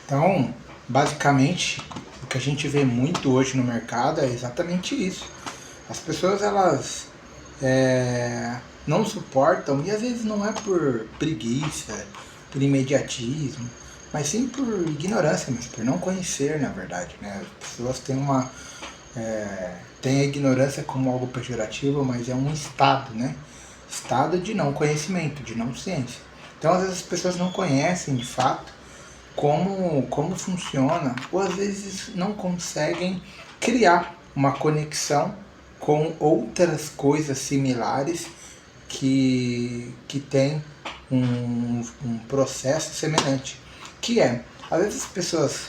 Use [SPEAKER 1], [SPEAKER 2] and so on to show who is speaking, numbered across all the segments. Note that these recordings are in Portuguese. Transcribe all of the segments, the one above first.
[SPEAKER 1] Então, basicamente, o que a gente vê muito hoje no mercado é exatamente isso. As pessoas, elas não suportam, e às vezes não é por preguiça, por imediatismo, mas sim por ignorância, mas por não conhecer, na verdade, né? As pessoas têm a ignorância como algo pejorativo, mas é um estado, né? Estado de não conhecimento, de não ciência. Então, às vezes as pessoas não conhecem de fato como funciona, ou às vezes não conseguem criar uma conexão com outras coisas similares que tem um processo semelhante. Que é, às vezes as pessoas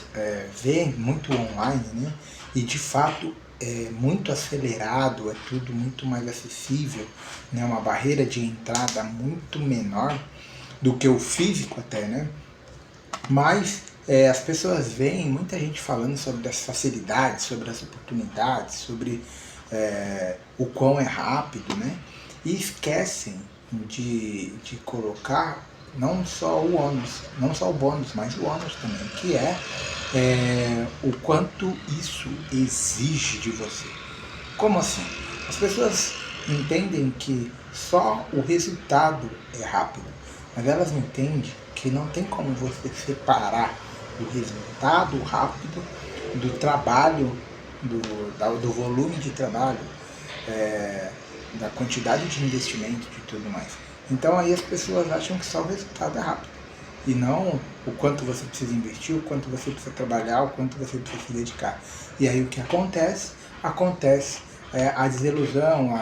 [SPEAKER 1] veem muito online, né? E de fato é muito acelerado, é tudo muito mais acessível, né? Uma barreira de entrada muito menor do que o físico até, né? Mas as pessoas veem muita gente falando sobre as facilidades, sobre as oportunidades, sobre o quão é rápido, né? E esquecem de colocar não só o ônus, não só o bônus, mas o ônus também, que é o quanto isso exige de você. Como assim? As pessoas entendem que só o resultado é rápido, mas elas não entendem que não tem como você separar o resultado rápido do trabalho, do volume de trabalho, da quantidade de investimento e tudo mais. Então aí as pessoas acham que só o resultado é rápido. E não o quanto você precisa investir, o quanto você precisa trabalhar, o quanto você precisa se dedicar. E aí o que acontece? Acontece a desilusão,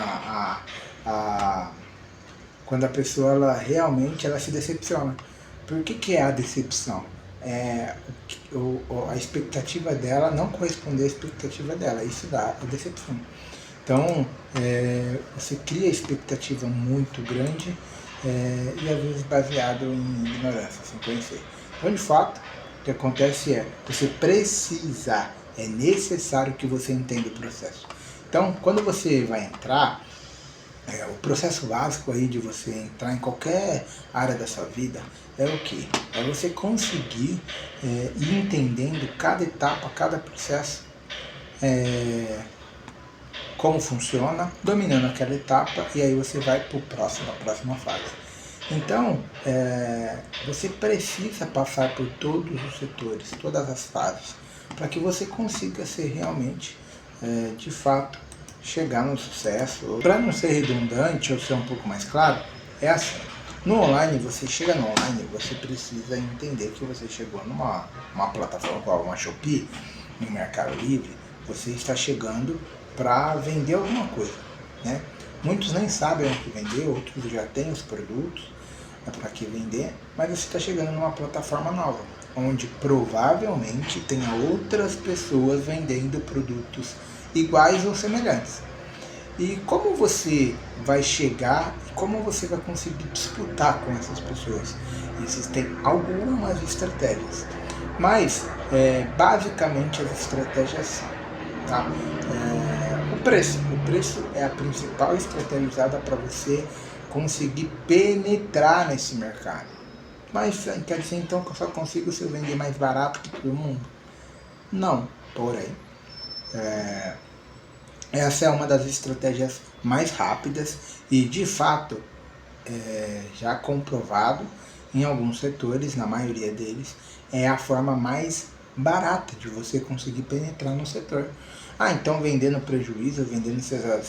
[SPEAKER 1] quando a pessoa realmente se decepciona. Por que é a decepção? A expectativa dela não corresponder à expectativa dela, isso dá a decepção. Então, você cria expectativa muito grande e às vezes baseado em ignorância, sem conhecer. Então, de fato, o que acontece você precisa, é necessário que você entenda o processo. Então, quando você vai entrar, o processo básico aí de você entrar em qualquer área da sua vida é o que? É você conseguir ir entendendo cada etapa, cada processo, como funciona, dominando aquela etapa, e aí você vai para a próxima fase. Então, você precisa passar por todos os setores, todas as fases, para que você consiga ser realmente, de fato, chegar no sucesso. Para não ser redundante ou ser um pouco mais claro, é assim. No online, você chega no online, você precisa entender que você chegou numa plataforma como uma Shopee, no Mercado Livre, você está chegando para vender alguma coisa, né? Muitos nem sabem o que vender, outros já têm os produtos para que vender, mas você está chegando numa plataforma nova, onde provavelmente tenha outras pessoas vendendo produtos iguais ou semelhantes. E como você vai chegar, como você vai conseguir disputar com essas pessoas? Existem algumas estratégias, mas basicamente as estratégias são, tá? O preço é a principal estratégia usada para você conseguir penetrar nesse mercado. Mas quer dizer então que eu só consigo se eu vender mais barato que todo mundo? Não, porém, essa é uma das estratégias mais rápidas e de fato já comprovado em alguns setores, na maioria deles, é a forma mais barata de você conseguir penetrar no setor. Então vendendo prejuízo, vendendo 0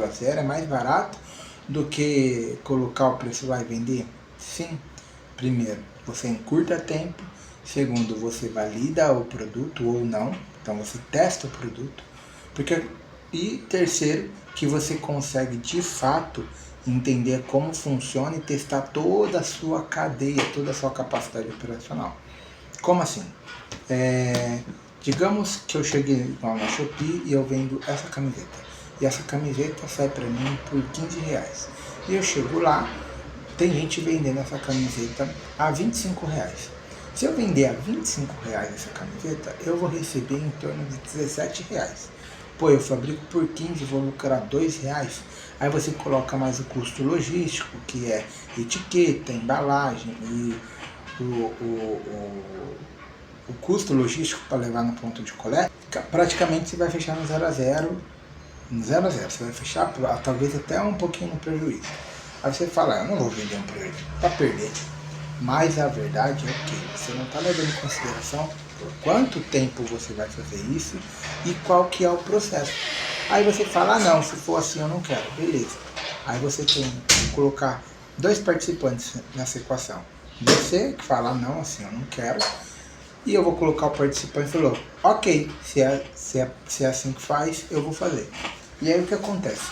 [SPEAKER 1] a 0 é mais barato do que colocar o preço lá e vender? Sim. Primeiro, você encurta tempo. Segundo, você valida o produto ou não. Então você testa o produto. E terceiro, que você consegue de fato entender como funciona e testar toda a sua cadeia, toda a sua capacidade operacional. Como assim? Digamos que eu cheguei lá na Shopee e eu vendo essa camiseta. E essa camiseta sai para mim por R$15. E eu chego lá, tem gente vendendo essa camiseta a R$25. Se eu vender a R$25 essa camiseta, eu vou receber em torno de R$17. Pô, eu fabrico por 15, vou lucrar R$2. Aí você coloca mais o custo logístico, que é etiqueta, embalagem e o custo logístico para levar no ponto de coleta, praticamente você vai fechar no 0 a 0, você vai fechar talvez até um pouquinho no prejuízo. Aí você fala, eu não vou vender um prejuízo, para perder. Mas a verdade é que você não está levando em consideração por quanto tempo você vai fazer isso e qual que é o processo. Aí você fala, não, se for assim eu não quero, beleza. Aí você tem que colocar 2 participantes nessa equação. Você que fala, não, assim eu não quero, e eu vou colocar o participante e falou, ok, se é assim que faz, eu vou fazer. E aí o que acontece?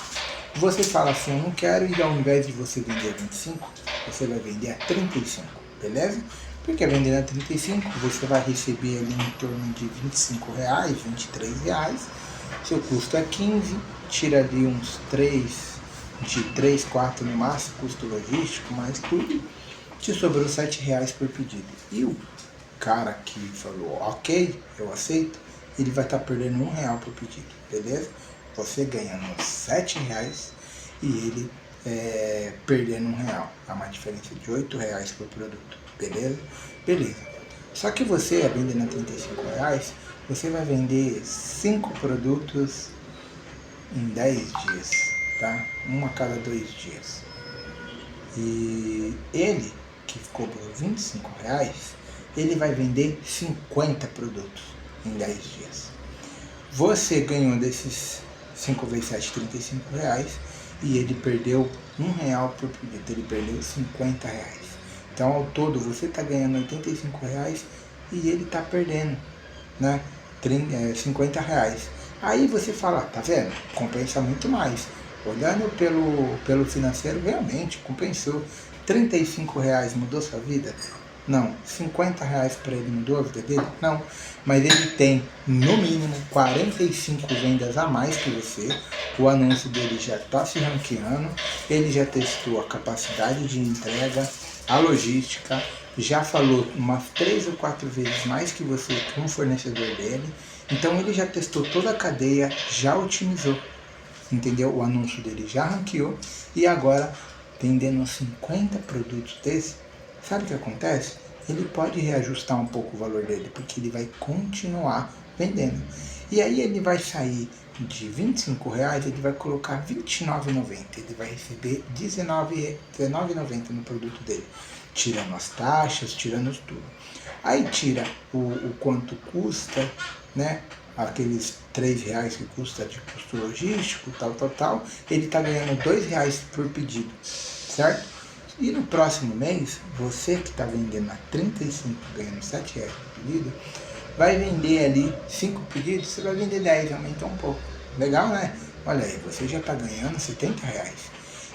[SPEAKER 1] Você fala assim, eu não quero, e ao invés de você vender a 25, você vai vender a 35, beleza? Porque vendendo a 35, você vai receber ali em torno de R$25, R$23. Seu custo é 15, tira ali uns 3, 4 no máximo, custo logístico, mais tudo, te sobrou R$7 por pedido. E o cara que falou, ok, eu aceito, ele vai estar perdendo R$1 por pedido, beleza? Você ganhando R$7 e ele perdendo R$1. Há uma diferença de R$8 por produto, beleza? Beleza. Só que você, vendendo a R$35, você vai vender 5 produtos em 10 dias, tá? Um a cada 2 dias. E ele, que cobrou R$25, ele vai vender 50 produtos em 10 dias. Você ganhou desses 5 vezes 7, R$35, e ele perdeu R$1 por pedido, ele perdeu R$50. Então, ao todo, você está ganhando R$85 e ele está perdendo, né, R$50. Aí você fala, tá vendo? Compensa muito mais. Olhando pelo financeiro, realmente compensou. R$35 mudou sua vida? Não. R$50 para ele mudou a vida dele? Não. Mas ele tem, no mínimo, 45 vendas a mais que você. O anúncio dele já está se ranqueando. Ele já testou a capacidade de entrega, a logística. Já falou umas 3 ou 4 vezes mais que você com o fornecedor dele. Então ele já testou toda a cadeia, já otimizou. Entendeu? O anúncio dele já ranqueou. E agora, vendendo 50 produtos desse, sabe o que acontece? Ele pode reajustar um pouco o valor dele, porque ele vai continuar vendendo. E aí ele vai sair de R$25, ele vai colocar R$29,90. Ele vai receber R$19,90 no produto dele, tirando as taxas, tirando tudo. Aí tira o quanto custa, né? Aqueles R$3 que custa de custo logístico, tal. Ele está ganhando R$2 por pedido, certo? E no próximo mês, você que está vendendo a 35, ganhando R$7 por pedido, vai vender ali 5 pedidos, você vai vender 10, aumenta um pouco. Legal, né? Olha aí, você já está ganhando R$70.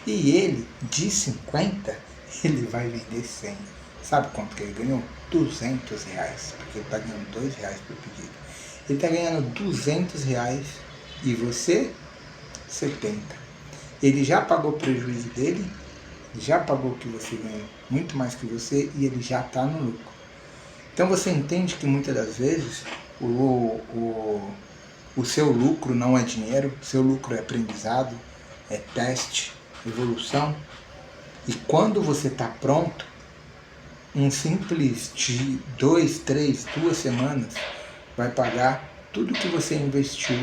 [SPEAKER 1] E ele, de 50, ele vai vender 100. Sabe quanto que ele ganhou? R$200, porque ele está ganhando R$2 por pedido. Ele está ganhando R$200 e você, 70. Ele já pagou o prejuízo dele, já pagou o que você ganhou, muito mais que você, e ele já está no lucro. Então você entende que muitas das vezes o seu lucro não é dinheiro, o seu lucro é aprendizado, é teste, evolução. E quando você está pronto, um simples de 2 semanas vai pagar tudo que você investiu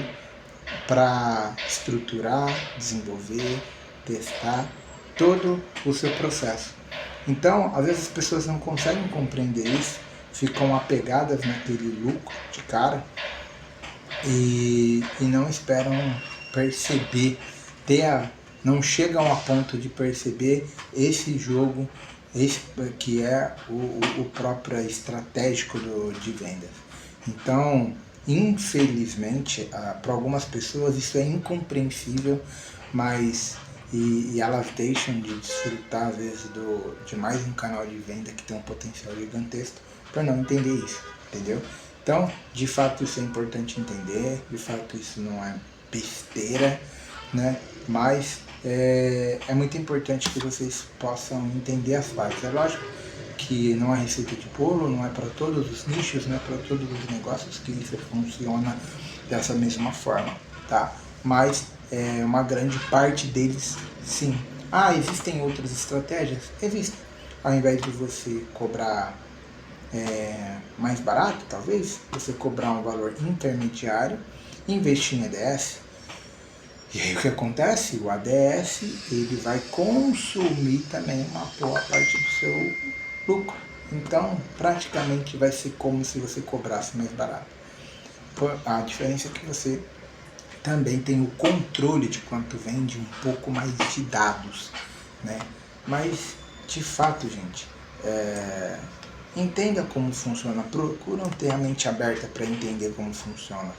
[SPEAKER 1] para estruturar, desenvolver, testar todo o seu processo. Então, às vezes as pessoas não conseguem compreender isso, ficam apegadas naquele lucro de cara e não esperam perceber, não chegam a ponto de perceber esse jogo, que é o próprio estratégico de vendas. Então, infelizmente, para algumas pessoas isso é incompreensível, mas e elas deixam de desfrutar às vezes de mais um canal de venda que tem um potencial gigantesco por não entender isso, entendeu? Então, de fato isso é importante entender, de fato isso não é besteira, né? Mas é muito importante que vocês possam entender as fases. É lógico que não é receita de bolo, não é para todos os nichos, não é para todos os negócios que isso funciona dessa mesma forma, tá? Mas uma grande parte deles, sim. Ah, existem outras estratégias? Existem. Ao invés de você cobrar mais barato, talvez, você cobrar um valor intermediário, investir em ADS. E aí o que acontece? O ADS ele vai consumir também uma boa parte do seu lucro. Então, praticamente vai ser como se você cobrasse mais barato. A diferença é que você também tem o controle de quanto vende, um pouco mais de dados, né? Mas, de fato, gente, entenda como funciona, procuram ter a mente aberta para entender como funciona.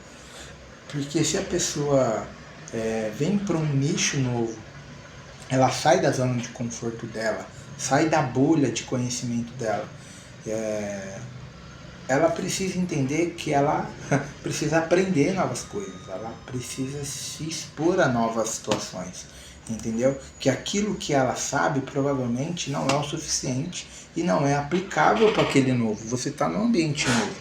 [SPEAKER 1] Porque se a pessoa vem para um nicho novo, ela sai da zona de conforto dela, sai da bolha de conhecimento dela, ela precisa entender que ela precisa aprender novas coisas, ela precisa se expor a novas situações, entendeu? Que aquilo que ela sabe provavelmente não é o suficiente e não é aplicável para aquele novo. Você está num ambiente novo.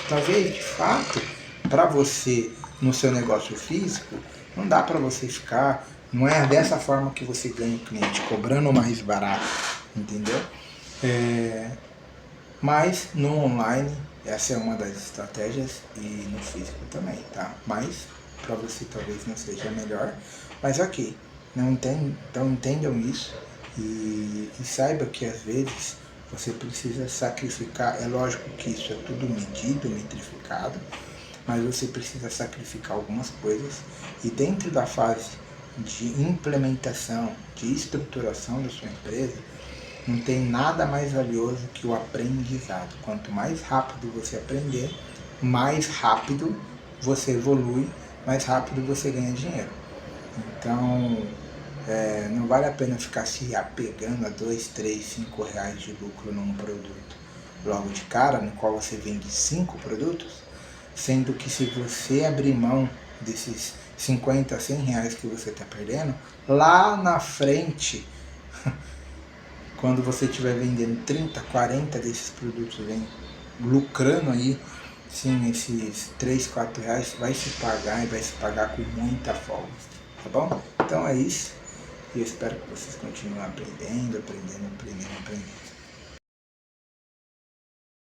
[SPEAKER 1] Talvez, de fato, para você, no seu negócio físico, não dá para você ficar, não é dessa forma que você ganha o cliente, cobrando mais barato, entendeu? Mas no online, essa é uma das estratégias e no físico também, tá? Mas para você talvez não seja melhor, mas ok, então entendam isso e saiba que às vezes você precisa sacrificar, é lógico que isso é tudo medido, metrificado, mas você precisa sacrificar algumas coisas e dentro da fase de implementação, de estruturação da sua empresa, não tem nada mais valioso que o aprendizado. Quanto mais rápido você aprender, mais rápido você evolui, mais rápido você ganha dinheiro. Então, não vale a pena ficar se apegando a 2, 3, 5 reais de lucro num produto logo de cara, no qual você vende 5 produtos, sendo que se você abrir mão desses 50, 100 reais que você está perdendo, lá na frente, quando você estiver vendendo 30, 40 desses produtos, vem lucrando aí, sim, esses 3, 4 reais vai se pagar e vai se pagar com muita folga, tá bom? Então é isso, e eu espero que vocês continuem aprendendo.